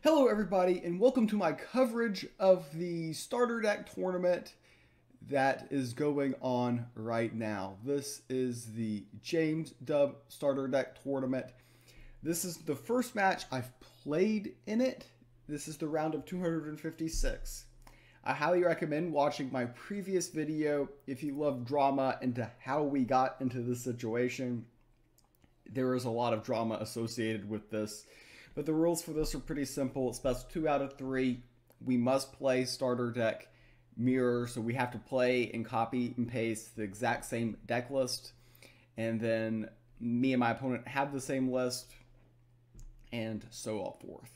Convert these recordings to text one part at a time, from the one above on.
Hello everybody and welcome to my coverage of the starter deck tournament that is going on right now. This is the Jamesdub starter deck tournament. This is the first match I've played in it. This is the round of 256. I highly recommend watching my previous video if you love drama into how we got into this situation. There is a lot of drama associated with this. But the rules for this are pretty simple. It's best 2 out of 3. We must play starter deck mirror, so we have to play and copy and paste the exact same deck list. And then me and my opponent have the same list, and so on forth.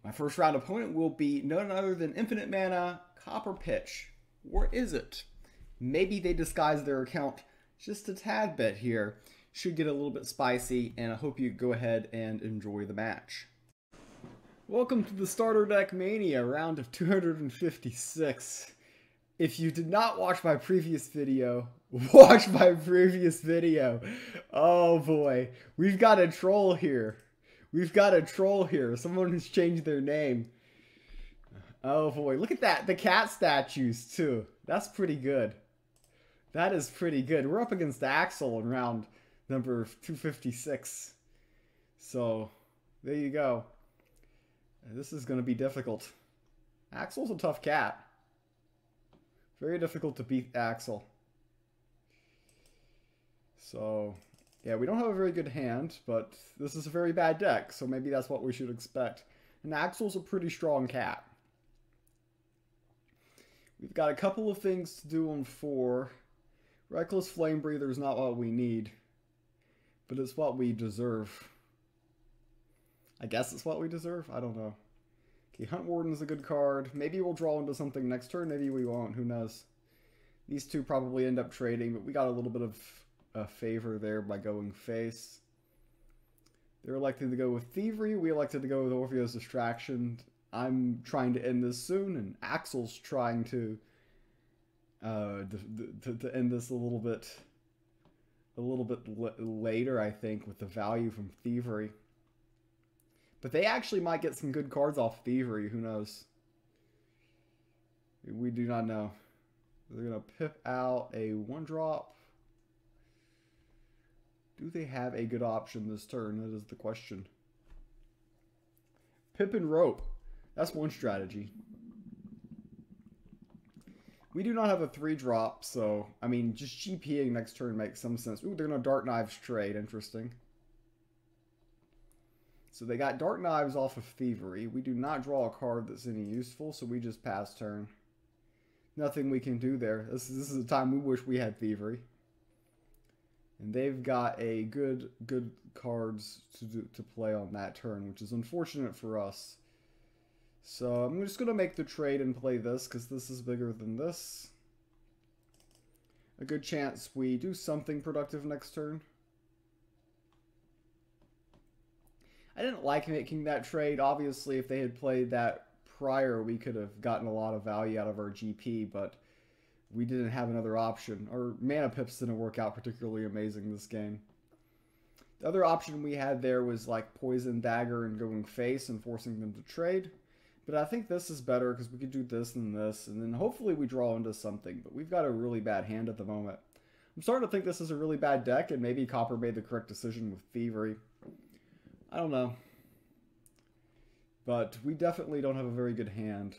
My first round opponent will be none other than Infinite Mana Copperpitch. Or is it? Maybe they disguise their account just a tad bit here. Should get a little bit spicy, and I hope you go ahead and enjoy the match. Welcome to the Starter Deck Mania round of 256. If you did not watch my previous video, watch my previous video. Oh boy, we've got a troll here. We've got a troll here. Someone has changed their name. Oh boy, look at that. The cat statues too. That's pretty good. That is pretty good. We're up against Axel in round number 256. So, there you go. This is going to be difficult. Axel's a tough cat. Very difficult to beat Axel. So, yeah, we don't have a very good hand, but this is a very bad deck, so maybe that's what we should expect. And Axel's a pretty strong cat. We've got a couple of things to do on 4. Reckless Flame Breather is not what we need. But it's what we deserve. I guess it's what we deserve? I don't know. Okay, Hunt Warden's a good card. Maybe we'll draw into something next turn. Maybe we won't. Who knows? These two probably end up trading, but we got a little bit of a favor there by going face. They're elected to go with Thievery. We elected to go with Orpheo's Distraction. I'm trying to end this soon, and Axel's trying to end this a little bit later, I think, with the value from Thievery. But they actually might get some good cards off Thievery. Who knows? We do not know. They're going to pip out a 1-drop. Do they have a good option this turn? That is the question. Pip and Rope. That's one strategy. We do not have a 3-drop, so, I mean, just GPing next turn makes some sense. Ooh, they're going to Dark Knives trade. Interesting. So they got Dark Knives off of Thievery. We do not draw a card that's any useful, so we just pass turn. Nothing we can do there. This is a time we wish we had Thievery. And they've got a good cards to play on that turn, which is unfortunate for us. So I'm just going to make the trade and play this, because this is bigger than this. A good chance we do something productive next turn. I didn't like making that trade. Obviously, if they had played that prior, we could have gotten a lot of value out of our GP, but we didn't have another option. Our mana pips didn't work out particularly amazing this game. The other option we had there was like Poison Dagger and going face and forcing them to trade. But I think this is better because we could do this and this, and then hopefully we draw into something. But we've got a really bad hand at the moment. I'm starting to think this is a really bad deck, and maybe Copper made the correct decision with Thievery. I don't know. But we definitely don't have a very good hand.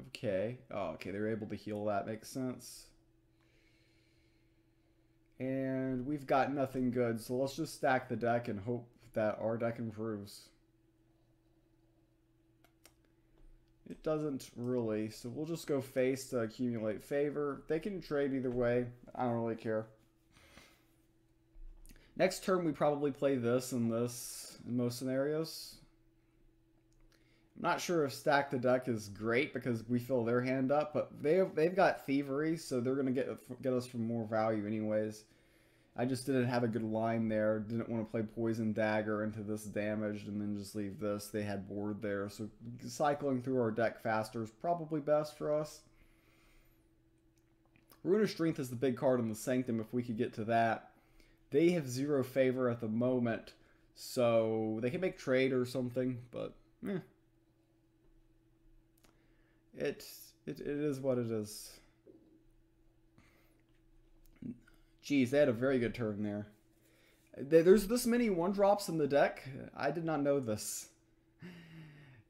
Okay. Oh, okay, they're able to heal that. Makes sense. And we've got nothing good, so let's just stack the deck and hope that our deck improves. It doesn't really, so we'll just go face to accumulate favor. They can trade either way. I don't really care. Next turn, we probably play this and this in most scenarios. I'm not sure if stack the deck is great because we fill their hand up, but they've got Thievery, so they're going to get us for more value anyways. I just didn't have a good line there. Didn't want to play Poison Dagger into this damaged and then just leave this. They had board there, so cycling through our deck faster is probably best for us. Rune of Strength is the big card in the Sanctum if we could get to that. They have 0 favor at the moment, So they can make trade or something, but it is what it is. Geez, they had a very good turn there. There's this many 1-drops in the deck. I did not know this.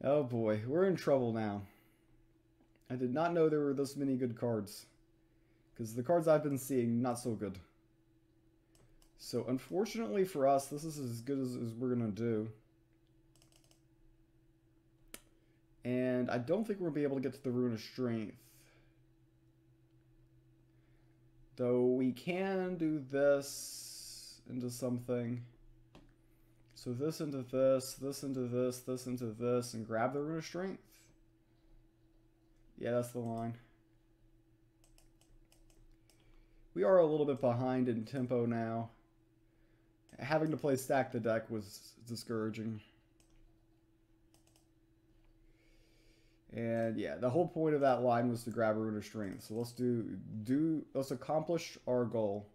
Oh boy, we're in trouble now. I did not know there were this many good cards. Because the cards I've been seeing, not so good. So unfortunately for us, this is as good as we're going to do. And I don't think we're going to be able to get to the Rune of Strength. Though we can do this into something. So this into this, this into this, this into this, and grab the Rune of Strength. Yeah, that's the line. We are a little bit behind in tempo now. Having to play stack the deck was discouraging. And yeah, the whole point of that line was to grab a Rune of Strength. So let's accomplish our goal.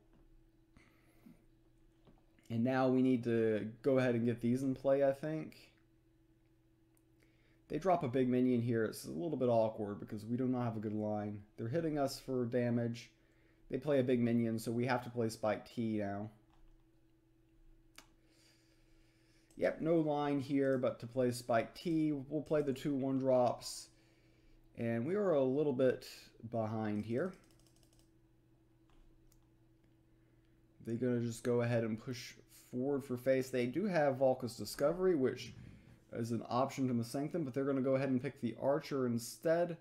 And now we need to go ahead and get these in play, I think. They drop a big minion here. It's a little bit awkward because we do not have a good line. They're hitting us for damage. They play a big minion, so we have to play Spike T now. Yep, no line here, but to play Spike T, we'll play the 2 1-drops. And we are a little bit behind here. They're going to just go ahead and push forward for face. They do have Volca's Discovery, which is an option to the Sanctum, but they're going to go ahead and pick the Archer instead.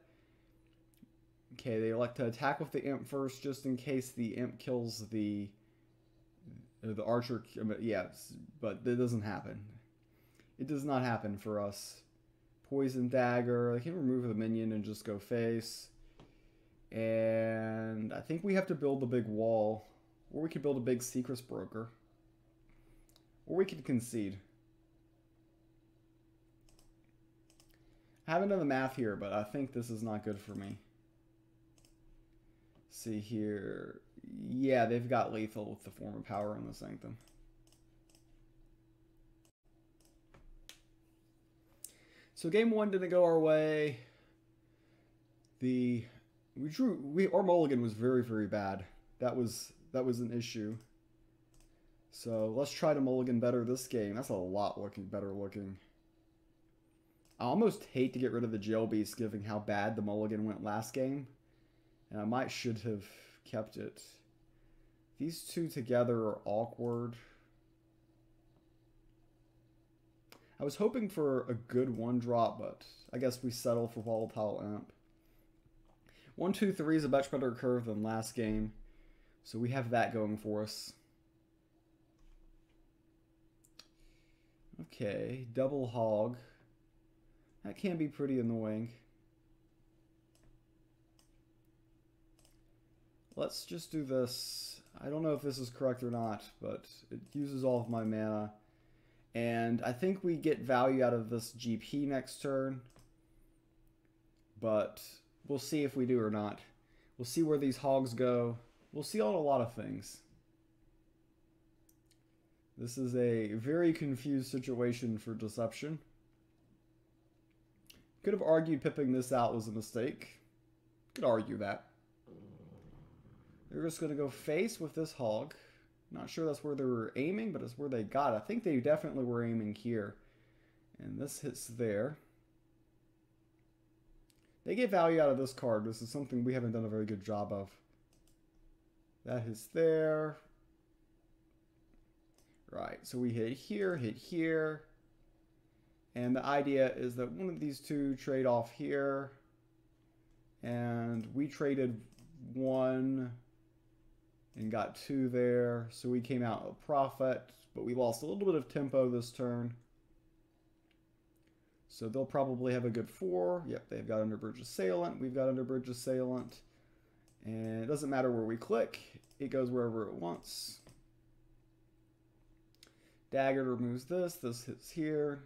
Okay, they elect to attack with the Imp first, just in case the Imp kills the Archer. Yes, but it doesn't happen. It does not happen for us. Poison Dagger. I can remove the minion and just go face. And I think we have to build the big wall. Or we could build a big Secrets Broker. Or we could concede. I haven't done the math here, but I think this is not good for me. See here. Yeah, they've got lethal with the Form of Power in the Sanctum. So game 1 didn't go our way. Our mulligan was very, very bad. That was an issue. So let's try to mulligan better this game. That's a lot better looking. I almost hate to get rid of the Jail Beast given how bad the mulligan went last game. And I should have kept it. These two together are awkward. I was hoping for a good 1-drop, but I guess we settle for Volatile Imp. 1, 2, 3 is a much better curve than last game. So we have that going for us. Okay, double hog. That can be pretty annoying. Let's just do this. I don't know if this is correct or not, but it uses all of my mana. And I think we get value out of this GP next turn. But we'll see if we do or not. We'll see where these hogs go. We'll see on a lot of things. This is a very confused situation for Deception. Could have argued pipping this out was a mistake. Could argue that. They're just going to go face with this hog. Not sure that's where they were aiming, but it's where they got it. I think they definitely were aiming here. And this hits there. They get value out of this card. This is something we haven't done a very good job of. That hits there. Right, so we hit here. And the idea is that one of these two trade off here. And we traded 1 and got 2 there. So we came out a profit, but we lost a little bit of tempo this turn. So they'll probably have a good 4. Yep, they've got Underbridge Assailant. We've got Underbridge Assailant. And it doesn't matter where we click. It goes wherever it wants. Dagger removes this. This hits here.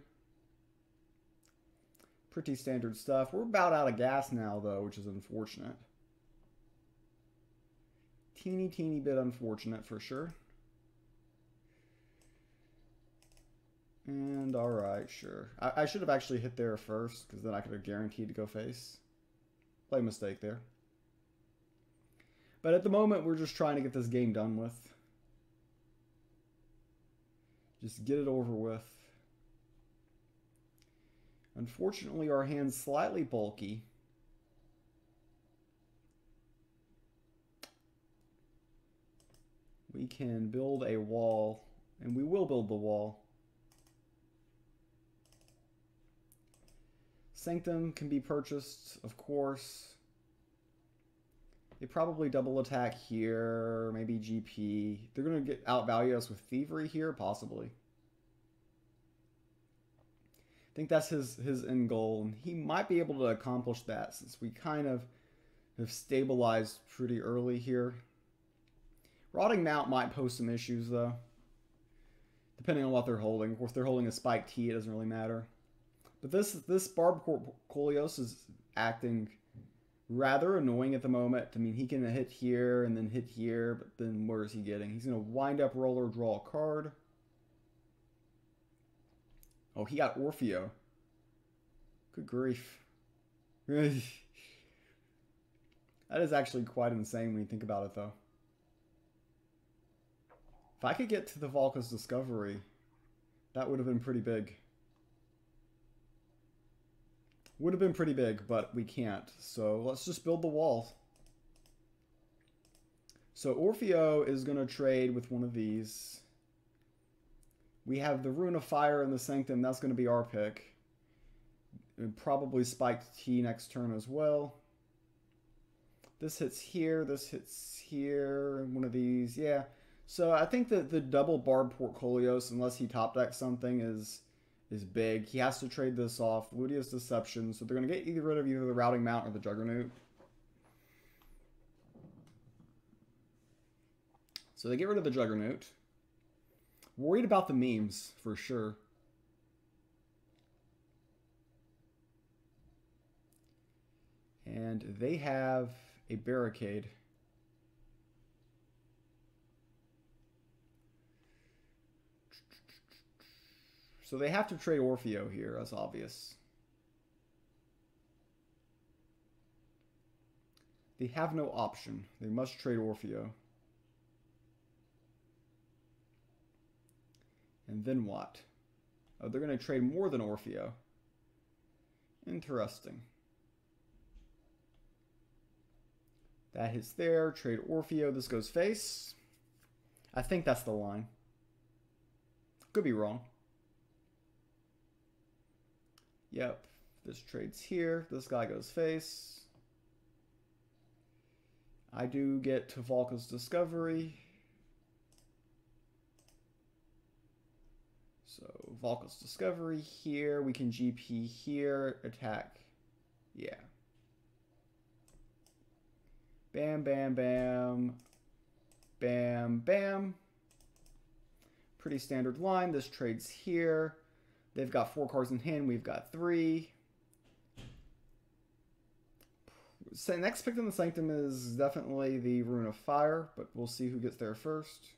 Pretty standard stuff. We're about out of gas now, though, which is unfortunate. Teeny bit unfortunate for sure. And alright, sure. I should have actually hit there first, because then I could have guaranteed to go face. Play mistake there. But at the moment, we're just trying to get this game done with. Just get it over with. Unfortunately, our hand's slightly bulky. We can build a wall, and we will build the wall. Sanctum can be purchased, of course. They probably double attack here, maybe GP. They're going to outvalue us with Thievery here, possibly. I think that's his end goal, and he might be able to accomplish that since we kind of have stabilized pretty early here. Rotting Mount might pose some issues, though, depending on what they're holding. Of course, if they're holding a Spiked T, it doesn't really matter. But this Barb Coleos is acting rather annoying at the moment. I mean, he can hit here and then hit here, but then where is he getting? He's going to wind up roller, draw a card. Oh, he got Orfeo. Good grief. That is actually quite insane when you think about it, though. If I could get to the Valka's Discovery, that would have been pretty big. Would have been pretty big, but we can't. So let's just build the wall. So Orfeo is going to trade with one of these. We have the Rune of Fire and the Sanctum. That's going to be our pick. And probably Spiked T next turn as well. This hits here. This hits here. One of these. Yeah. So I think that the double Barb Portcolios, unless he top decks something, is big. He has to trade this off. Ludia's Deception. So they're going to get rid of either the Routing Mount or the Juggernaut. So they get rid of the Juggernaut. Worried about the memes, for sure. And they have a Barricade. So they have to trade Orfeo here, that's obvious. They have no option. They must trade Orfeo. And then what? Oh, they're going to trade more than Orfeo. Interesting. That hits there. Trade Orfeo. This goes face. I think that's the line. Could be wrong. Yep. This trades here. This guy goes face. I do get to Valka's Discovery. So Valka's Discovery here. We can GP here. Attack. Yeah. Bam, bam, bam. Bam, bam. Pretty standard line. This trades here. They've got 4 cards in hand. We've got 3. So next pick in the Sanctum is definitely the Rune of Fire, but we'll see who gets there first.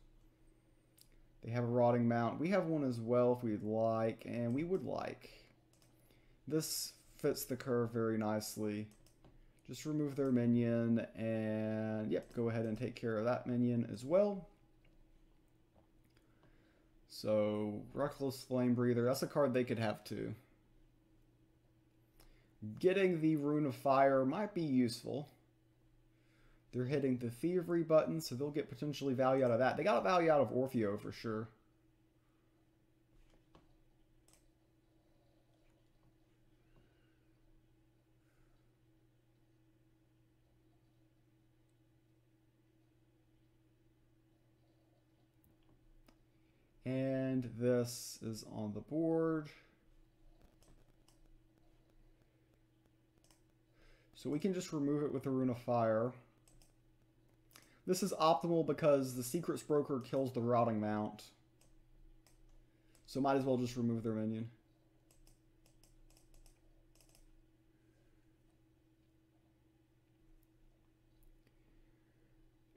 They have a Rotting Mount. We have one as well if we'd like, and we would like. This fits the curve very nicely. Just remove their minion, and yep, go ahead and take care of that minion as well. So, Reckless Flame Breather, that's a card they could have too. Getting the Rune of Fire might be useful. They're hitting the Thievery button, so they'll get potentially value out of that. They got a value out of Orfeo for sure. And this is on the board. So we can just remove it with the Rune of Fire. This is optimal because the Secrets Broker kills the Routing Mount. So might as well just remove their minion.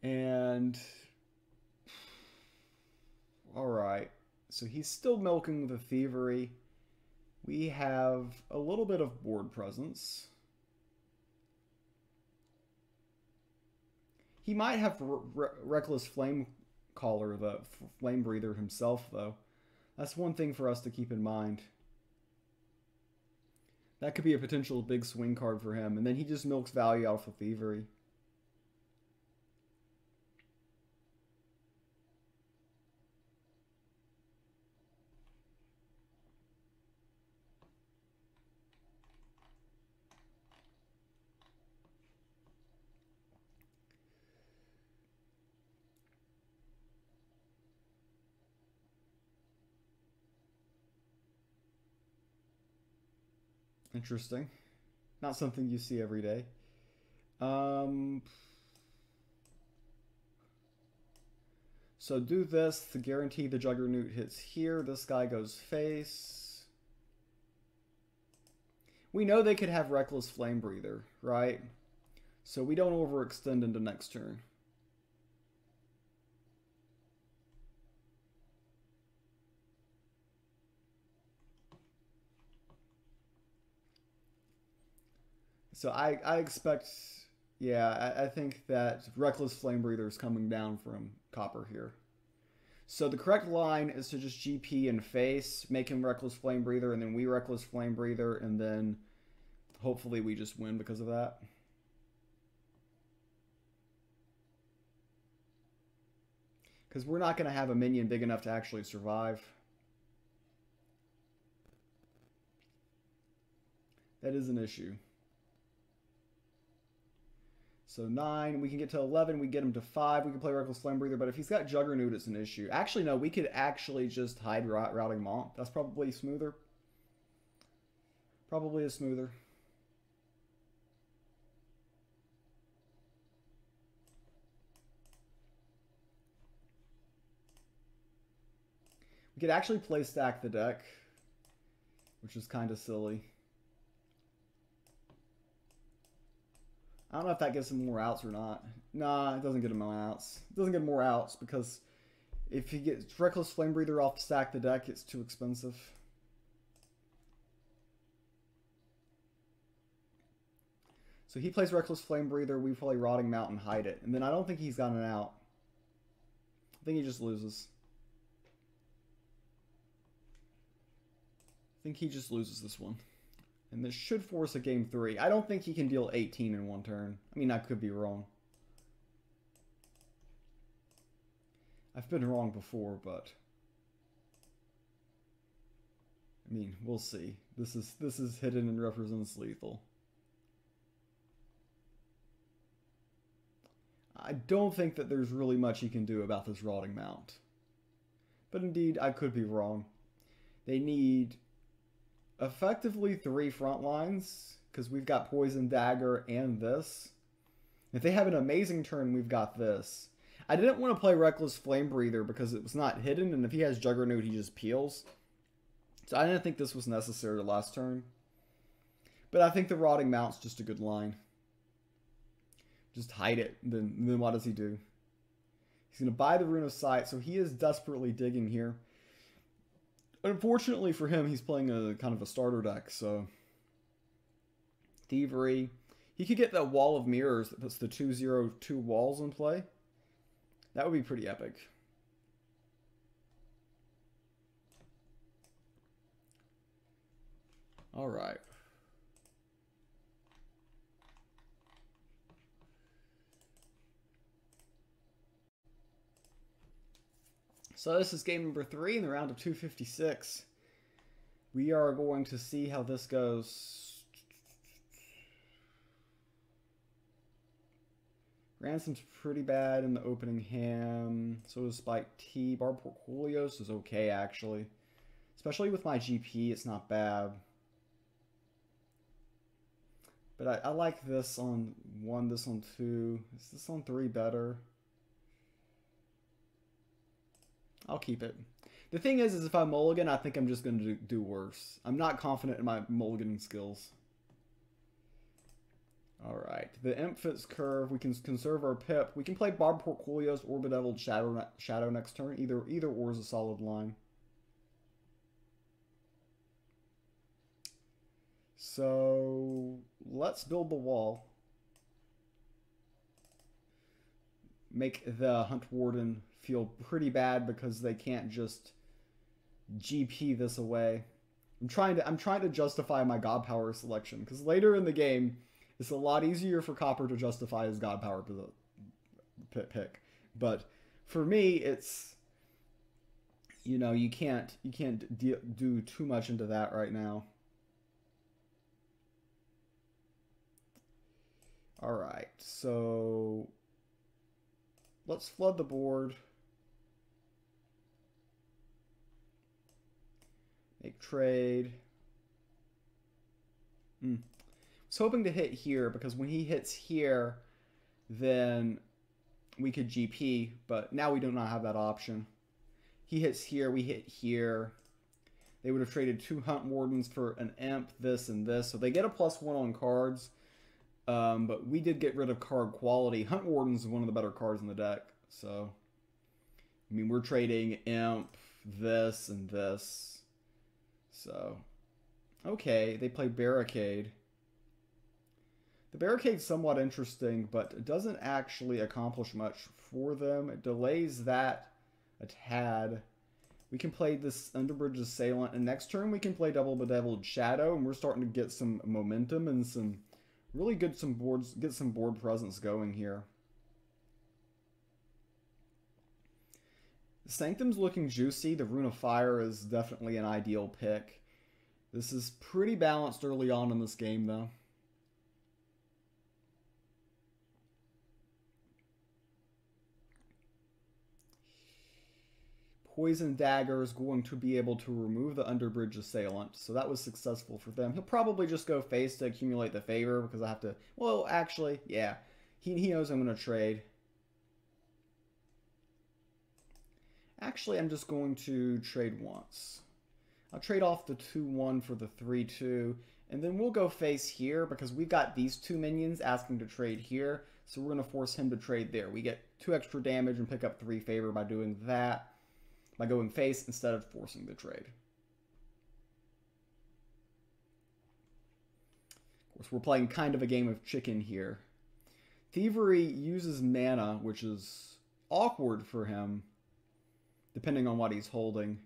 And alright. So he's still milking the thievery. We have a little bit of board presence. He might have Reckless Flame Caller, the Flame Breather himself, though. That's one thing for us to keep in mind. That could be a potential big swing card for him. And then he just milks value out of thievery. Interesting. Not something you see every day. So do this to guarantee the Juggernaut hits here. This guy goes face. We know they could have Reckless Flame Breather, right? So we don't overextend into next turn. So I expect, yeah, I think that Reckless Flame Breather is coming down from Copper here. So the correct line is to just GP and face, make him Reckless Flame Breather, and then we Reckless Flame Breather, and then hopefully we just win because of that. Because we're not going to have a minion big enough to actually survive. That is an issue. So 9, we can get to 11, we get him to 5, we can play Reckless Flame Breather, but if he's got Juggernaut, it's an issue. Actually, no, we could actually just hide Routing Mont. That's probably smoother. Probably is smoother. We could actually play Stack the deck, which is kind of silly. I don't know if that gives him more outs or not. Nah, it doesn't get him more outs. It doesn't get more outs because if he gets Reckless Flame Breather off Stack the deck, it's too expensive. So he plays Reckless Flame Breather, we play Rotting Mount and hide it. And then I don't think he's got an out. I think he just loses. I think he just loses this one. And this should force a game 3. I don't think he can deal 18 in one turn. I mean, I could be wrong. I've been wrong before, but I mean, we'll see. This is hidden and represents lethal. I don't think that there's really much he can do about this Rotting Mount. But indeed, I could be wrong. They need effectively 3 front lines, because we've got Poison Dagger and this. If they have an amazing turn, we've got this. I didn't want to play Reckless Flame Breather because it was not hidden, and if he has Juggernaut, he just peels. So I didn't think this was necessary last turn. But I think the Rotting Mount's just a good line. Just hide it. Then what does he do? He's going to buy the Rune of Sight, so he is desperately digging here. Unfortunately for him, he's playing a kind of a starter deck, so Thievery. He could get that Wall of Mirrors that puts the 2/0/2 walls in play. That would be pretty epic. All right. So this is game number 3 in the round of 256. We are going to see how this goes. Ransom's pretty bad in the opening hand. So is Spike T. Barb Portfolios is okay, actually. Especially with my GP, it's not bad. But I like this on 1, this on 2. Is this on 3 better? I'll keep it. The thing is if I mulligan, I think I'm just going to do worse. I'm not confident in my mulliganing skills. Alright, the Imp fits curve. We can conserve our pip. We can play Barb Portfolios or Bedeviled Shadow next turn. Either or is a solid line. So let's build the wall. Make the Hunt Warden feel pretty bad because they can't just GP this away. I'm trying to justify my God Power selection because later in the game it's a lot easier for Copper to justify his God Power pick. But for me, it's, you know, you can't do too much into that right now. All right, so let's flood the board. Make trade. I was hoping to hit here because when he hits here, then we could GP, but now we do not have that option. He hits here, we hit here. They would have traded 2 Hunt Wardens for an Imp, this and this. So they get a +1 on cards. But we did get rid of card quality. Hunt Wardens is one of the better cards in the deck. So, I mean, we're trading Imp, this, and this. So, okay, they play Barricade. The Barricade's somewhat interesting, but it doesn't actually accomplish much for them. It delays that a tad. We can play this Underbridge Assailant, and next turn we can play Double Bedeviled Shadow, and we're starting to get some momentum and some really good get some board presence going here. Sanctum's looking juicy. The Rune of Fire is definitely an ideal pick. This is pretty balanced early on in this game, though. Poison Dagger is going to be able to remove the Underbridge Assailant, so that was successful for them. He'll probably just go face to accumulate the favor because I have to... Well, actually, yeah. He knows I'm going to trade. Actually, I'm just going to trade once. I'll trade off the 2-1 for the 3-2, and then we'll go face here because we got these 2 minions asking to trade here, so we're going to force him to trade there. We get 2 extra damage and pick up 3 favor by doing that. By going face instead of forcing the trade. Of course, we're playing kind of a game of chicken here. Thievery uses mana, which is awkward for him, depending on what he's holding.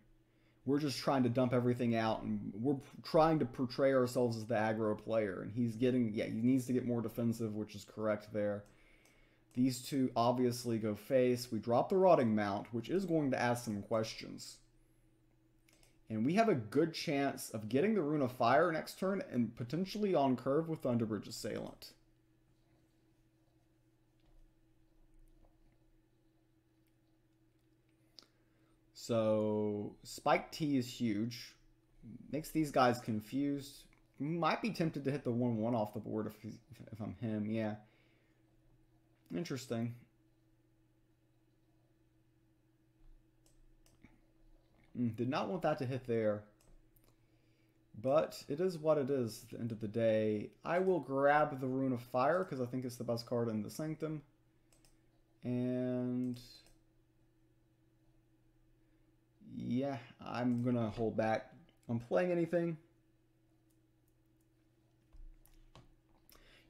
We're just trying to dump everything out, and we're trying to portray ourselves as the aggro player, and he's getting, yeah, he needs to get more defensive, which is correct there. These 2 obviously go face. We drop the Rotting Mount, which is going to ask some questions. And we have a good chance of getting the Rune of Fire next turn and potentially on curve with Underbridge Assailant. So, Spike T is huge. Makes these guys confused. Might be tempted to hit the 1-1 off the board if I'm him, yeah. Interesting. Did not want that to hit there. But it is what it is at the end of the day. I will grab the Rune of Fire because I think it's the best card in the Sanctum. And yeah, I'm going to hold back on playing anything.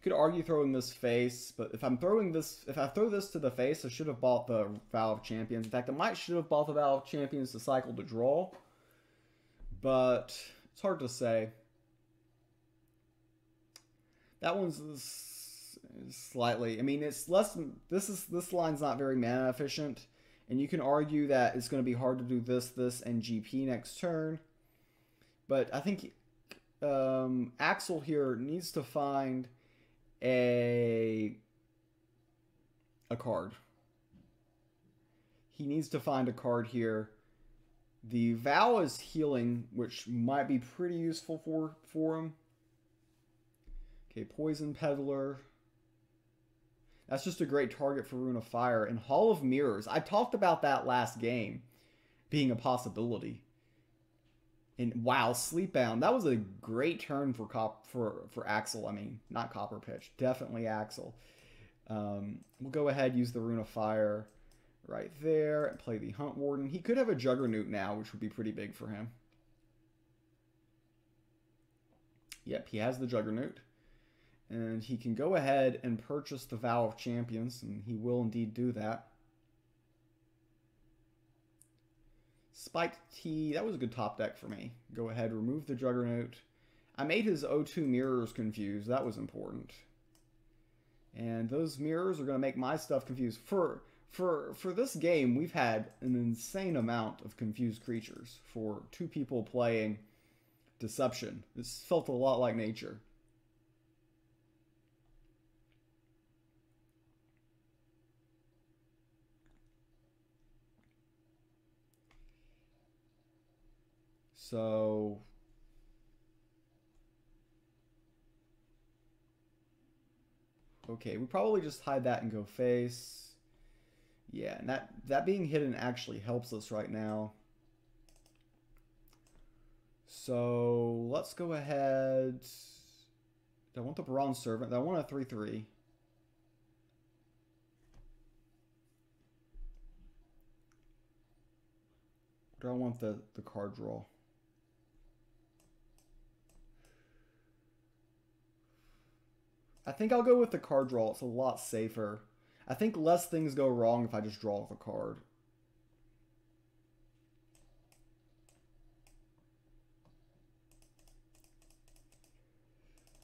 Could argue throwing this face, but if I throw this to the face, I should have bought the Vow of Champions. In fact, I should have bought the Vow of Champions to cycle to draw, but it's hard to say. That one's slightly, I mean, it's less, this line's not very mana efficient, and you can argue that it's going to be hard to do this, and GP next turn, but I think Axel here needs to find a card. He needs to find a card here. The Vow is healing, which might be pretty useful for him. Okay, Poison Peddler. That's just a great target for Rune of Fire. And Hall of Mirrors. I talked about that last game being a possibility. And wow, Sleepbound. That was a great turn for Axel. I mean, not Copperpitch. Definitely Axel. We'll go ahead, use the Rune of Fire right there, and play the Hunt Warden. He could have a Juggernaut now, which would be pretty big for him. Yep, he has the Juggernaut. And he can go ahead and purchase the Vow of Champions, and he will indeed do that. Spiked T, that was a good top deck for me. Go ahead, remove the Juggernaut. I made his O2 mirrors confused. That was important. And those mirrors are going to make my stuff confused. For this game, we've had an insane amount of confused creatures for 2 people playing Deception. This felt a lot like nature. So okay, we probably just hide that and go face. Yeah, and that being hidden actually helps us right now. So let's go ahead. I want the Bronze Servant. I want a 3/3. Do I want the card draw? I think I'll go with the card draw. It's a lot safer. I think less things go wrong if I just draw the card.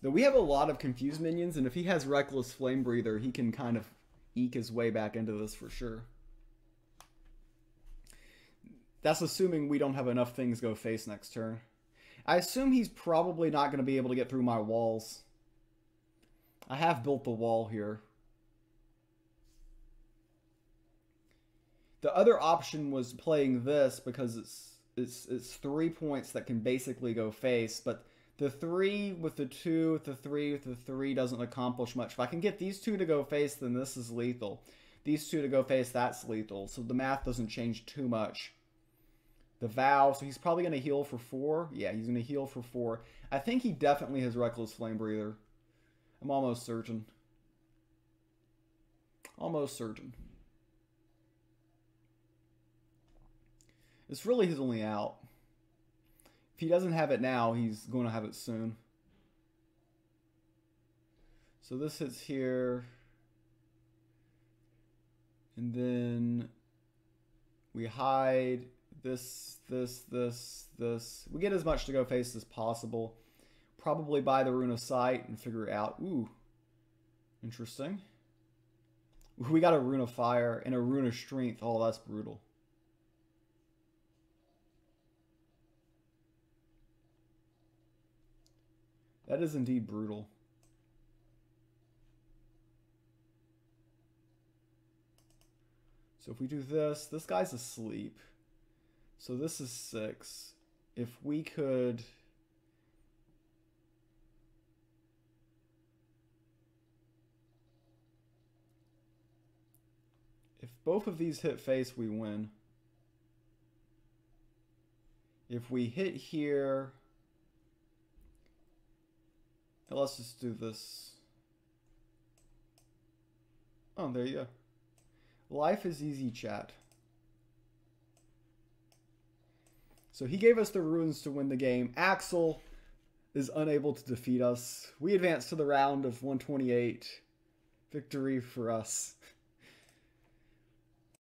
Though we have a lot of confused minions, and if he has Reckless Flame Breather, he can kind of eke his way back into this for sure. That's assuming we don't have enough things go face next turn. I assume he's probably not going to be able to get through my walls. I have built the wall here. The other option was playing this because it's 3 points that can basically go face, but the 3 with the 2 with the 3 with the 3 doesn't accomplish much. If I can get these 2 to go face, then this is lethal. These 2 to go face, that's lethal. So the math doesn't change too much. The Vow, so he's probably going to heal for 4. Yeah, he's going to heal for 4. I think he definitely has Reckless Flame Breather. I'm almost certain. Almost certain. It's really his only out. If he doesn't have it now, he's going to have it soon. So this hits here. And then we hide this. We get as much to go face as possible. Probably buy the Rune of Sight and figure it out. Ooh. Interesting. We got a Rune of Fire and a Rune of Strength. Oh, that's brutal. That is indeed brutal. So if we do this, this guy's asleep. So this is 6. If we could... If both of these hit face, we win. If we hit here... Let's just do this. Oh, there you go. Life is easy, chat. So he gave us the runes to win the game. Axel is unable to defeat us. We advance to the round of 128. Victory for us.